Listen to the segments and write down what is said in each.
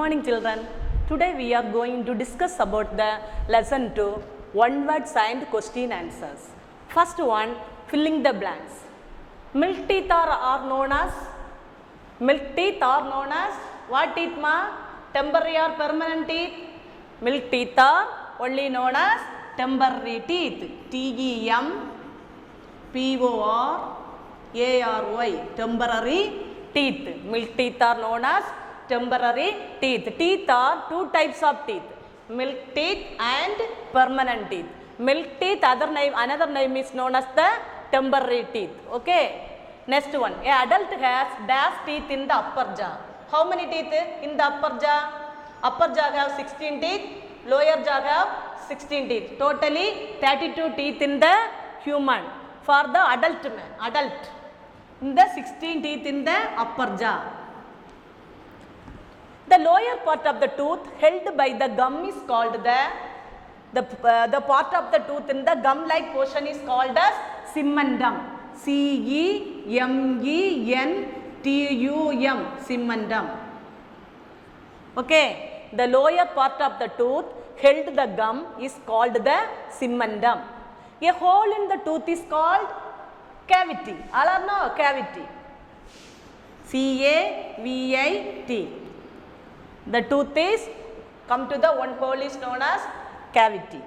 morning children. Today we are going to discuss about the lesson 2 one word signed question answers. First one, filling the blanks. Milk teeth are known as what teeth ma? Temporary or permanent teeth? Milk teeth are only known as temporary teeth. T-E-M-P-O-R-A-R-Y, temporary teeth. Milk teeth are known as temporary teeth. Teeth are two types of teeth, milk teeth and permanent teeth. Milk teeth, another name is known as the temporary teeth. Okay. Next one, a adult has dash teeth in the upper jaw. How many teeth in the upper jaw? Upper jaw have 16 teeth, lower jaw have 16 teeth. Totally 32 teeth in the human. For the adult man, in the 16 teeth in the upper jaw. The lower part of the tooth held by the gum is called the part of the tooth in the gum-like portion is called as cymundum. C-E-M-E-N-T-U-M, cymundum. Okay, the lower part of the tooth held the gum is called the cymundum. A hole in the tooth is called cavity. All or no? Cavity. C-A-V-I-T. The tooth is come to the one hole is known as cavity.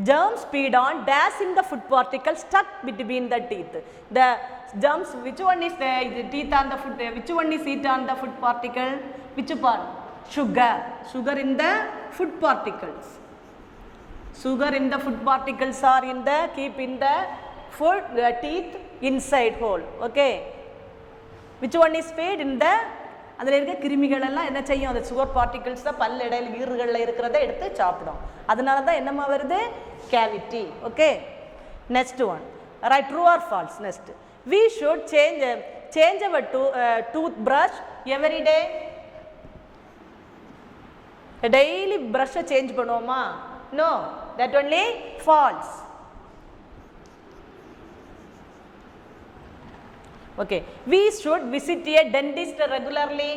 Germs feed on dash in the food particle stuck between the teeth. The germs, which one is the teeth on the food? Which one is it on the food particle? Which part? Sugar. Sugar in the food particles. Sugar in the food particles are in the keep in the food teeth inside hole. Okay. Which one is feed in the அதில் இருக்க கிருமிகள் எல்லாம் என்ன செய்யும், அந்த sugar particles தான் பல் இடையில ஈறுகளில் இருக்கிறத எடுத்து சாப்பிடும். அதனால தான் என்னமா வருது, cavity. Okay, next one, write true or false. Next, we should change our toothbrush every day. Daily ப்ரஷ்ஷை சேஞ்ச் பண்ணுவோமா? No, that only false. Okay, we should visit a dentist regularly.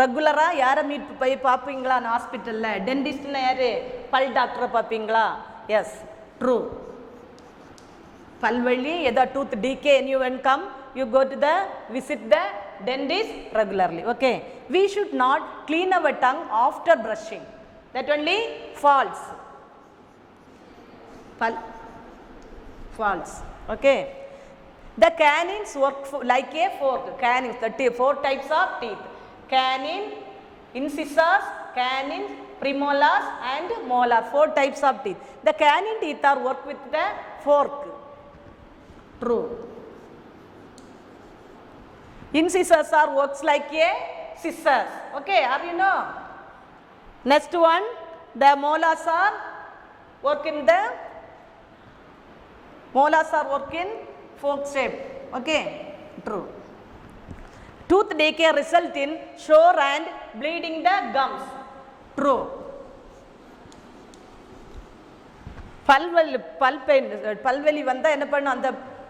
ரெகுலரா யாரை மீட் போய் பார்ப்பீங்களா ஹாஸ்பிட்டல்ல? டென்டிஸ்ட்னா யாரு? பல் டாக்டரை பார்ப்பீங்களா? S, true. பல்வலி ஏதோ tooth decay anyone come, you go to the visit the dentist regularly. Okay, we should not clean our tongue after brushing. That only false. False. Okay. The canines work like a fork. Canines, the four types of teeth: canine, incisors, canines, premolars and molar. Four types of teeth. The canine teeth are work with the fork. True. Incisors are works like a scissors. Okay, are you know? Next one, the molars are work in the fork shape. Okay, true. Tooth decay result in sore and bleeding the gums. True. பல்வலி வந்தா என்ன பண்ணும், அந்த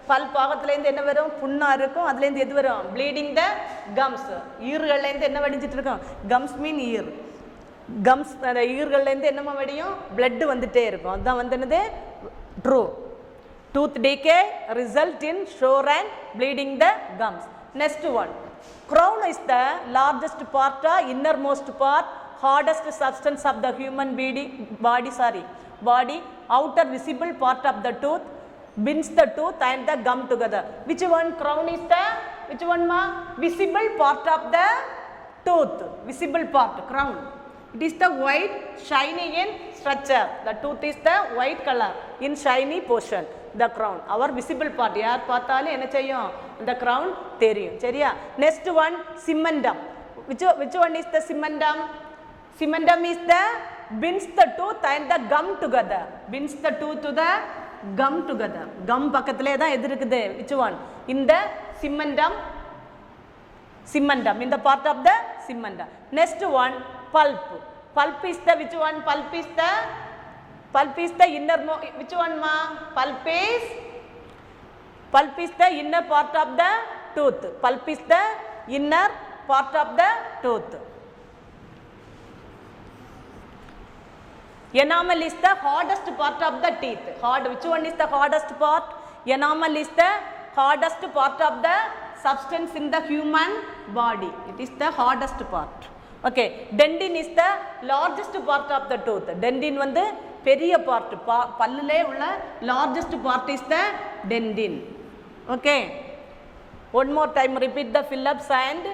பல் பாகத்துலேருந்து என்ன வரும், புண்ணா இருக்கும், அதுலேருந்து எது வரும், ப்ளீடிங் த கம்ஸ். ஈர்கள்லேருந்து என்ன வடிஞ்சிட்டு இருக்கும், கம்ஸ் மீன் ஈர். கம்ஸ் அந்த ஈர்கள்லேருந்து என்னமா வடியும், பிளட் வந்துட்டே இருக்கும். அதுதான் வந்து என்னது, true. Tooth decay result in sore and bleeding the gums. Next one, crown is the largest part, innermost part, hardest substance of the human body, outer visible part of the tooth, binds the tooth and the gum together. Which one crown is the, which one ma? Visible part of the tooth, visible part, crown. It is the white, shiny in structure. The tooth is the white color in shiny portion. The crown, our visible part. யார் பார்த்தாலும் என்ன செய்யும், the crown தெரியும். சரியா? Next one, cymundum. Which one is the cymundum? Cymundum is the binds the tooth and the gum together. Binds the tooth to the gum together. Gum பக்கத்திலே தான் எது இருக்குது? Which one? In the cymundum. In the part of the cymundum. Next one, pulp. Pulp is the which one? Pulp is the inner, which one ma? Pulp is the inner part of the tooth. Pulp is the inner part of the tooth. Enamel is the hardest part of the teeth. Hard. Which one is the hardest part? Enamel is the hardest part of the substance in the human body. It is the hardest part. Okay. Dentin is the largest part of the tooth. Dentin வந்து பெரிய part. பல்லுலே உள்ள largest part is the dentin. Okay. One more time repeat the fill-ups and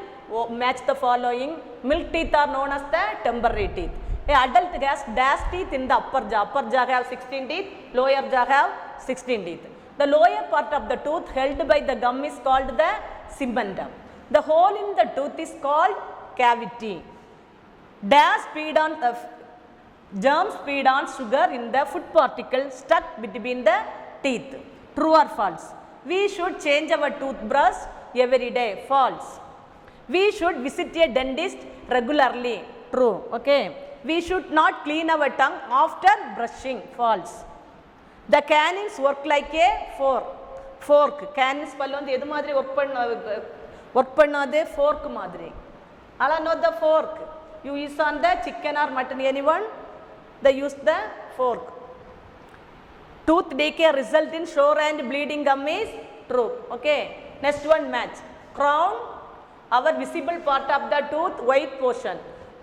match the following. Milk teeth are known as the temporary teeth. A adult has dash teeth in the upper jaw. Upper jaw have 16 teeth, lower jaw have 16 teeth. The lower part of the tooth held by the gum is called the cymundum. The hole in the tooth is called cavity. Dash feed on germs feed on sugar in the food particle stuck between the teeth. True or false? We should change our toothbrush every day. False. We should visit a dentist regularly. True. Okay. We should not clean our tongue after brushing. False. The canines work like a fork. Canines pallu வந்து எது மாதிரி work பண்ணாதே fork மாதிரி. All know the fork. You use on the chicken or mutton, anyone? They use the fork. Tooth decay result in sore and bleeding gum is true. Okay. Next one match. Crown, our visible part of the tooth, white portion.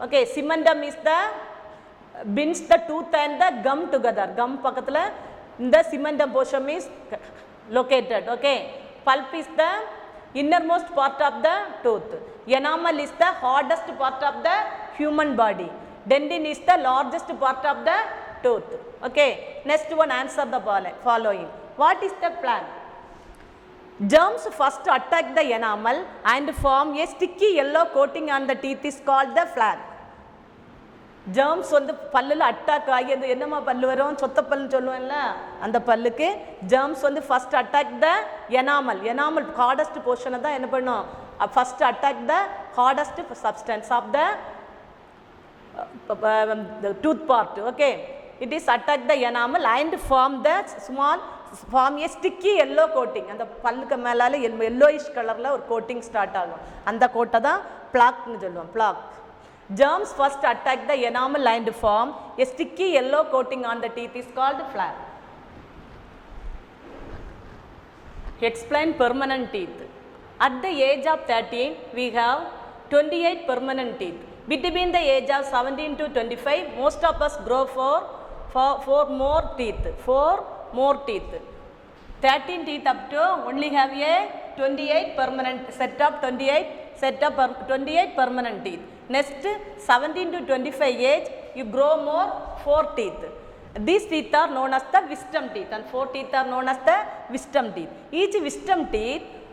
Okay. Cymundum is the binds the tooth and the gum together. Gum பக்கத்துல இந்த cymundum portion is located. Okay. Pulp is the innermost part of the tooth. Enamel is the hardest part of the human body. Dentin is the largest part of the tooth. Okay. Next one, answer the following. What is the plan? Germs first attack the enamel and form a sticky yellow coating on the teeth is called the flap. Germs வந்து பல்லுல attack ஆகி அது என்னமா பல்லு வரும் சொத்த பல்லுன்னு சொல்லுவோம்ல அந்த பல்லுக்கு germs வந்து first attack the enamel hardest portion தான் என்ன பண்ணும் first attack the hardest substance of the tooth part. Okay. It is attack the enamel and form a sticky yellow coating. அந்த பல்லுக்கு மேலால yellowish கலர்ல ஒரு coating start ஆகும் அந்த கோட்டை தான் plaque னு சொல்லுவோம் plaque. Germs first attack the enamel and form a sticky yellow coating on the teeth is called flap. Explain permanent teeth. At the age of 13 we have 28 permanent teeth. Between the age of 17 to 25 most of us grow for more teeth. 13 teeth up to only have a 28 permanent set of 28 permanent teeth. Next 17 to 25 age you grow more 4 teeth. These teeth are known as the wisdom teeth and 4 teeth are known as the wisdom teeth. Each wisdom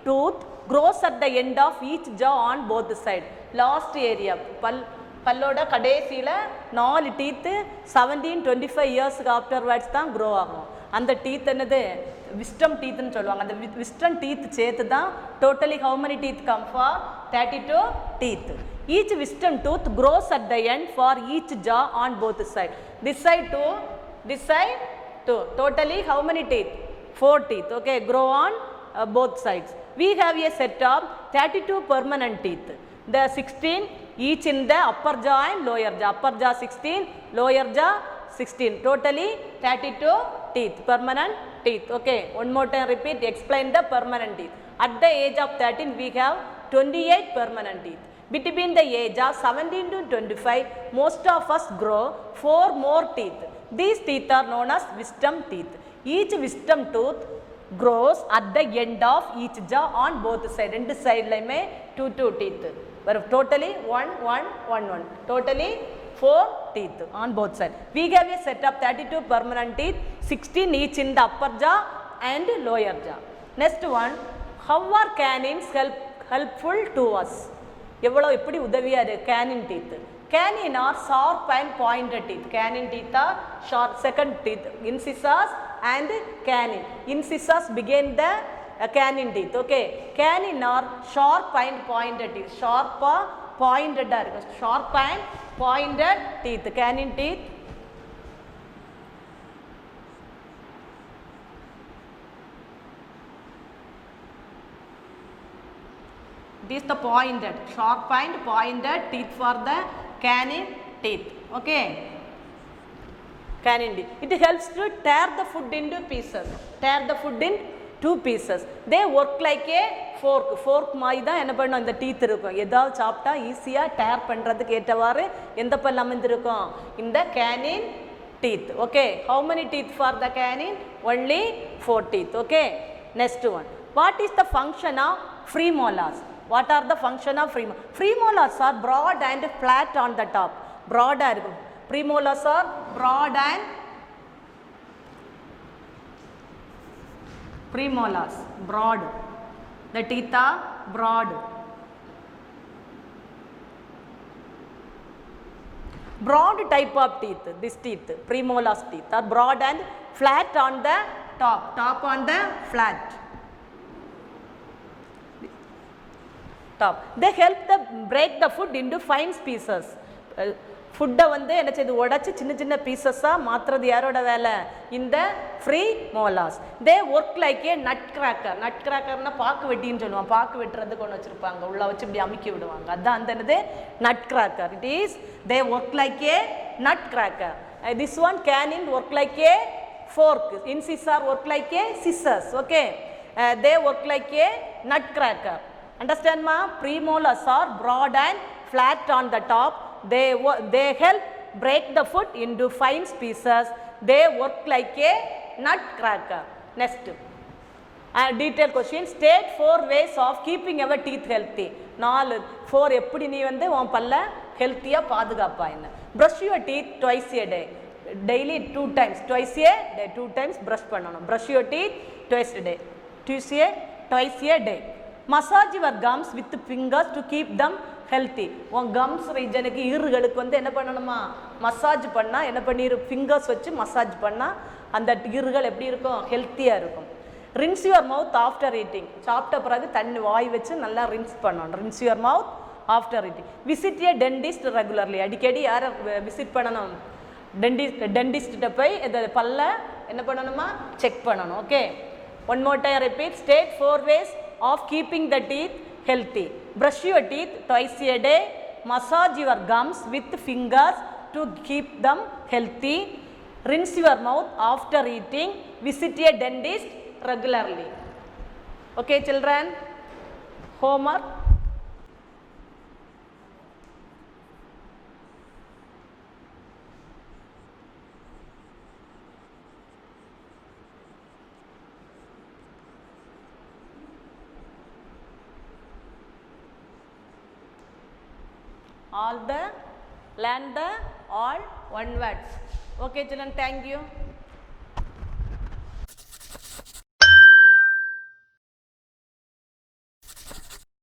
tooth grows at the end of each jaw on both sides. Last area பல்லோட கடைசியில் 4 teeth 17-25 years afterwards தான் grow ஆகும். அந்த teeth என்னது wisdom teeth னு சொல்லுவாங்க. அந்த wisdom teeth சேர்த்து தான் totally how many teeth come for 32 teeth. Each wisdom tooth grows at the end for each jaw on both sides. This side 2. Totally how many teeth? 4 teeth. Okay, grow on both sides. We have a set of 32 permanent teeth. The 16 each in the upper jaw and lower jaw. Upper jaw 16, lower jaw 16. Totally 32 teeth, permanent teeth. Okay, one more time repeat, explain the permanent teeth. At the age of 13 we have 28 permanent teeth. Between the age of 17 to 25 most of us grow 4 more teeth. These teeth are known as wisdom teeth. Each wisdom tooth grows at the end of each jaw on both sides. Two side layme 2 teeth. But totally 1. Totally 4 teeth on both sides. We have a set of 32 permanent teeth, 16 each in the upper jaw and lower jaw. Next one, how are canines helpful to us? எவ்வளோ எப்படி உதவியா இருக்கு canine teeth. Canine are sharp and pointed teeth. Canine teeth are sharp. Second teeth, incisors and canine. Incisors begin the canine teeth. Okay. Canine are sharp and pointed teeth. Sharp pointed இருக்கு. Sharp and pointed teeth. Canine teeth. It is the pointed, sharp and pointed teeth for the canine teeth. Okay. canine teeth. It helps to tear the food into pieces. Tear the food in two pieces. They work like a fork. Fork மாதிரி தான் என்ன பண்ணும் இந்த teeth இருக்கும். ஏதாவது சாப்பிட்டா ஈஸியாக dare பண்ணுறதுக்கு ஏற்றவாறு எந்த பல் அமைந்திருக்கும் இந்த canine teeth. Okay, how many teeth for the canine? Only 4 teeth. Okay, next one. What is the function of premolars? What are the function of premolars? Premolars are broad and flat on the top. Broad இருக்கும். Premolars are broad and premolars broad. The teeth are broad. Broad type of teeth, this teeth, premolars teeth are broad and flat on the top, top on the flat top. They help the break the food into fine pieces. ஃபுட்டை வந்து என்ன செய்து உடச்சி சின்ன சின்ன பீசஸாக மாற்றுறது யாரோட வேலை இந்த premolars. They work like a nut cracker. Nut கிராக்கர்னா பாக்கு வெட்டின்னு சொல்லுவாங்க. பாக்கு வெட்டுறதுக்கு ஒன்று வச்சுருப்பாங்க, உள்ள வச்சு இப்படி அமுக்கி விடுவாங்க, அதுதான் அந்த என்னது nut cracker. It is they work like a nut cracker. This one canine work like A fork. Incisor work like a scissors. Okay, they work like a nut cracker. Understand ma? Premolars are broad and flat on the top. They help break the food into fine pieces. They work like a nut cracker. Next, detailed question. State 4 ways of keeping our teeth healthy. 4 எப்படி நீ வந்து உன் பல்ல ஹெல்த்தியாக பாதுகாப்பாயின்னு. Brush your teeth twice a day. Daily 2 times. Twice a day 2 times brush பண்ணணும். Brush your teeth twice a day. Twice a day. Massage your gums with fingers to keep them healthy. உன் gums ரீஜனுக்கு ஈறுகளுக்கு வந்து என்ன பண்ணணுமா massage பண்ணால் என்ன பண்ணிரு fingers வச்சு massage பண்ணால் அந்த ஈறுகள் எப்படி இருக்கும் ஹெல்த்தியாக இருக்கும். rinse your mouth after eating. சாப்பிட்ட பிறகு தண்ணி வாய் வச்சு நல்லா rinse பண்ணணும். rinse your mouth after eating. Visit a dentist regularly. அடிக்கடி யாரை விசிட் பண்ணணும் டென்டிஸ்ட்ட போய் இதை பல்ல என்ன பண்ணணுமா செக் பண்ணணும். Okay, one more time repeat. State 4 ways of keeping the teeth healthy. Brush your teeth twice a day. Massage your gums with fingers to keep them healthy. Rinse your mouth after eating. Visit a dentist regularly. Okay children, homework. All the learn the all one words. Okay children, thank you.